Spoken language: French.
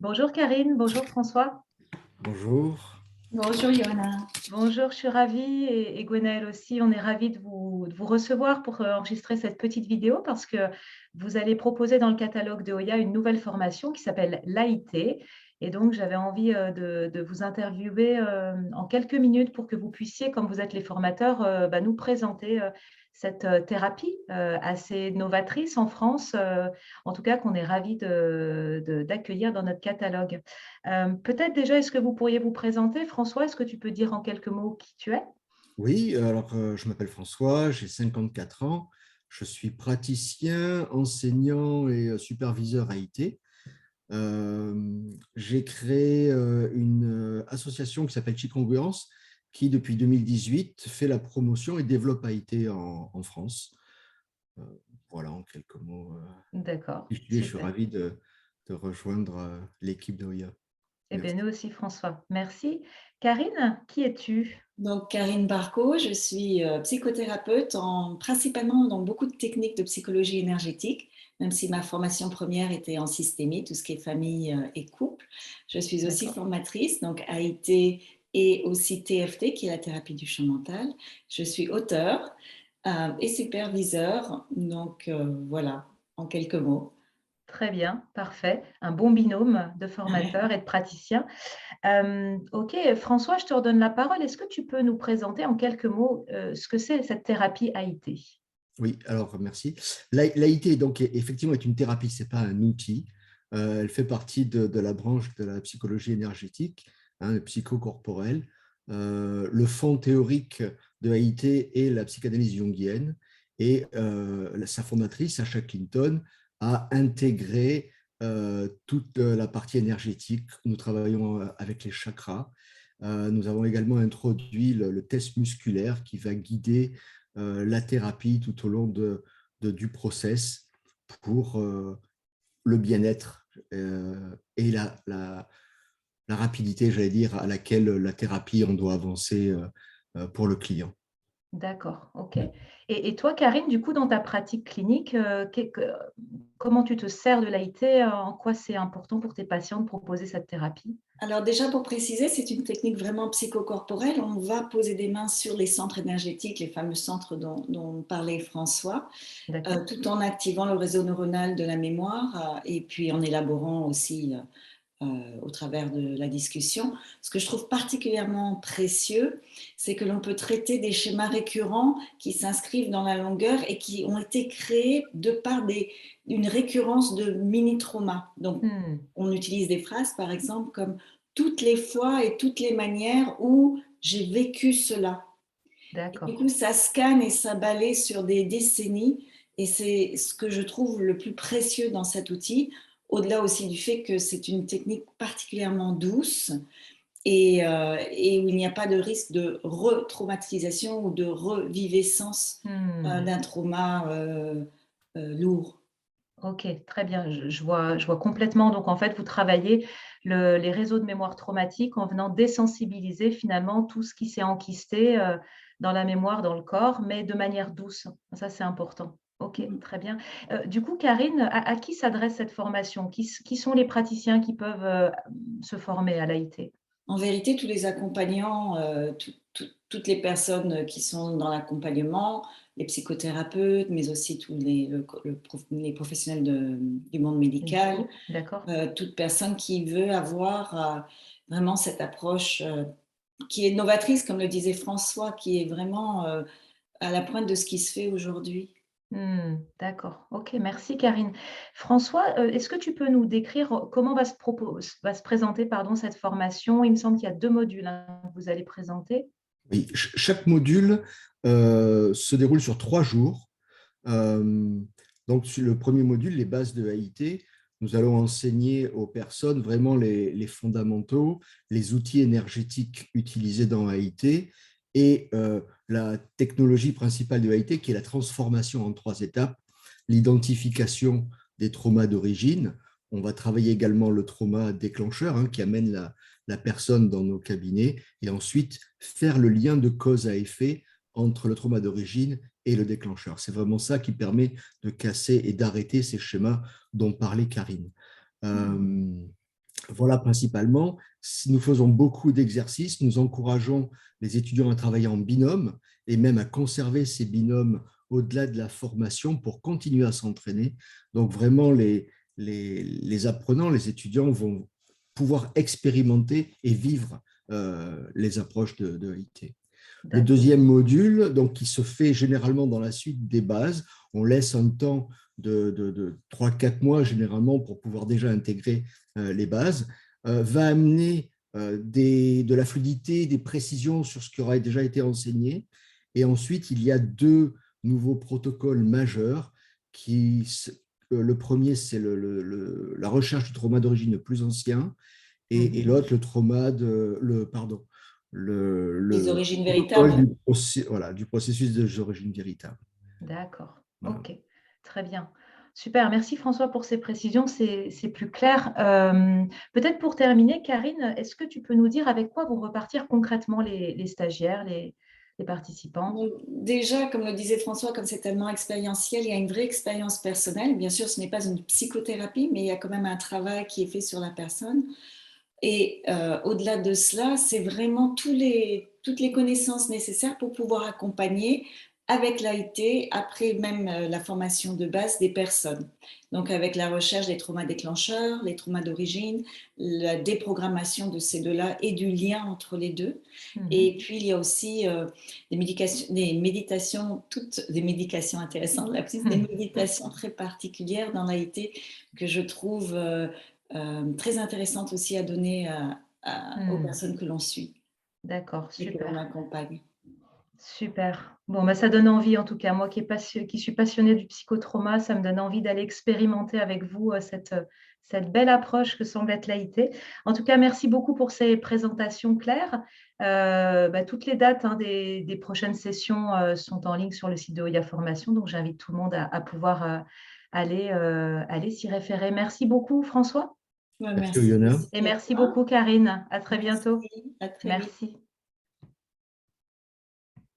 Bonjour Karine, bonjour François. Bonjour. Bonjour Johanna. Bonjour, je suis ravie et Gwenaëlle aussi. On est ravis de vous recevoir pour enregistrer cette petite vidéo parce que vous allez proposer dans le catalogue de Oya une nouvelle formation qui s'appelle l'AIT. Et donc, j'avais envie de vous interviewer en quelques minutes pour que vous puissiez, comme vous êtes les formateurs, nous présenter cette thérapie assez novatrice en France, en tout cas qu'on est ravis d'accueillir dans notre catalogue. Peut-être déjà, est-ce que vous pourriez vous présenter, François? Est-ce que tu peux dire en quelques mots qui tu es? Oui, alors je m'appelle François, j'ai 54 ans, je suis praticien, enseignant et superviseur IT. J'ai créé une association qui s'appelle Chicongruence, qui depuis 2018 fait la promotion et développe IT en France. Euh, voilà, en quelques mots. D'accord, Je suis super. ravi de rejoindre l'équipe d'Oya. Eh bien, Merci. nous aussi, François. Merci. Karine, qui es-tu? Donc Karine Barco, je suis psychothérapeute principalement dans beaucoup de techniques de psychologie énergétique, même si ma formation première était en systémie, tout ce qui est famille et couple. Je suis aussi D'accord. formatrice, donc AIT et aussi TFT, qui est la thérapie du champ mental. Je suis auteur et superviseur, donc voilà, en quelques mots. Très bien, parfait. Un bon binôme de formateurs et de praticiens. Ok, François, je te redonne la parole. Est-ce que tu peux nous présenter en quelques mots ce que c'est cette thérapie AIT? Oui, alors merci. L'AIT, donc, effectivement, est une thérapie, ce n'est pas un outil. Elle fait partie de la branche de la psychologie énergétique, le psychocorporel. Le fond théorique de l'AIT est la psychanalyse jungienne et sa fondatrice, Sacha Clinton, a intégré toute la partie énergétique. Nous travaillons avec les chakras. Nous avons également introduit le test musculaire qui va guider la thérapie tout au long du process pour le bien-être et la rapidité, j'allais dire, à laquelle la thérapie on doit avancer pour le client. D'accord, ok. Et toi, Karine, du coup, dans ta pratique clinique, comment tu te sers de l'AIT? En quoi c'est important pour tes patients de proposer cette thérapie? Alors déjà pour préciser, c'est une technique vraiment psychocorporelle. On va poser des mains sur les centres énergétiques, les fameux centres dont parlait François, D'accord. tout en activant le réseau neuronal de la mémoire et puis en élaborant aussi au travers de la discussion. Ce que je trouve particulièrement précieux, c'est que l'on peut traiter des schémas récurrents qui s'inscrivent dans la longueur et qui ont été créés de par une récurrence de mini-traumas. Donc, Hmm, on utilise des phrases, par exemple, comme toutes les fois et toutes les manières où j'ai vécu cela. Et du d'accord. coup, ça scanne et ça balaye sur des décennies. Et c'est ce que je trouve le plus précieux dans cet outil, au-delà aussi du fait que c'est une technique particulièrement douce et où il n'y a pas de risque de retraumatisation ou de reviviscence Hmm. d'un trauma lourd. Ok, très bien. Je vois complètement. Donc, en fait, vous travaillez les réseaux de mémoire traumatique en venant désensibiliser finalement tout ce qui s'est enquisté dans la mémoire, dans le corps, mais de manière douce. Ça, c'est important. Ok, très bien. Du coup, Karine, à qui s'adresse cette formation? Qui sont les praticiens qui peuvent se former à l'AIT? En vérité, tous les accompagnants, toutes les personnes qui sont dans l'accompagnement, les psychothérapeutes, mais aussi tous les professionnels du monde médical, Médicaux, d'accord. toute personne qui veut avoir vraiment cette approche qui est novatrice, comme le disait François, qui est vraiment à la pointe de ce qui se fait aujourd'hui. D'accord. Ok, merci Karine. François, est-ce que tu peux nous décrire comment va se présenter pardon, cette formation? Il me semble qu'il y a deux modules hein, que vous allez présenter. Oui, chaque module se déroule sur 3 jours. Euh, donc, sur le premier module, les bases de AIT, nous allons enseigner aux personnes vraiment les fondamentaux, les outils énergétiques utilisés dans AIT et la technologie principale de AIT qui est la transformation en 3 étapes, l'identification des traumas d'origine. On va travailler également le trauma déclencheur qui amène la personne dans nos cabinets et ensuite faire le lien de cause à effet entre le trauma d'origine et le déclencheur. C'est vraiment ça qui permet de casser et d'arrêter ces schémas dont parlait Karine. Hmm. Euh, Voilà principalement. Si nous faisons beaucoup d'exercices, nous encourageons les étudiants à travailler en binôme et même à conserver ces binômes au-delà de la formation pour continuer à s'entraîner. Donc vraiment, les apprenants, les étudiants vont pouvoir expérimenter et vivre les approches de IT. Le deuxième module, donc, qui se fait généralement dans la suite des bases, on laisse un temps de 3-4 mois généralement pour pouvoir déjà intégrer les bases, va amener de la fluidité, des précisions sur ce qui aura déjà été enseigné. Et ensuite, il y a deux nouveaux protocoles majeurs. Le premier, c'est la recherche du trauma d'origine le plus ancien, et l'autre, le trauma pardon, Les le origines protocole véritables. du processus des origines véritables. D'accord, Voilà. ok, très bien. Super, merci François pour ces précisions, c'est plus clair. Peut-être pour terminer, Karine, est-ce que tu peux nous dire avec quoi vont repartir concrètement les stagiaires, les participants? Donc, déjà, comme le disait François, comme c'est tellement expérientiel, il y a une vraie expérience personnelle. Bien sûr, ce n'est pas une psychothérapie, mais il y a quand même un travail qui est fait sur la personne. Et au-delà de cela, c'est vraiment toutes les connaissances nécessaires pour pouvoir accompagner avec l'AIT, après même la formation de base des personnes. Donc avec la recherche des traumas déclencheurs, les traumas d'origine, la déprogrammation de ces deux-là et du lien entre les deux. Et puis il y a aussi des méditations, toutes des médications intéressantes, des méditations très particulières dans l'AIT que je trouve très intéressante aussi à donner aux personnes que l'on suit D'accord, et que l'on super. accompagne. Super. Bon, bah, ça donne envie en tout cas. Moi qui suis passionnée du psychotrauma, ça me donne envie d'aller expérimenter avec vous cette belle approche que semble être l'AIT. En tout cas, merci beaucoup pour ces présentations claires. Bah, toutes les dates des prochaines sessions sont en ligne sur le site de Oya Formation, donc j'invite tout le monde à pouvoir aller s'y référer. Merci beaucoup, François. Ouais, Merci, merci Oyonnax. aussi Et à merci toi. beaucoup, Karine. À très Merci, bientôt. à très vite. Merci.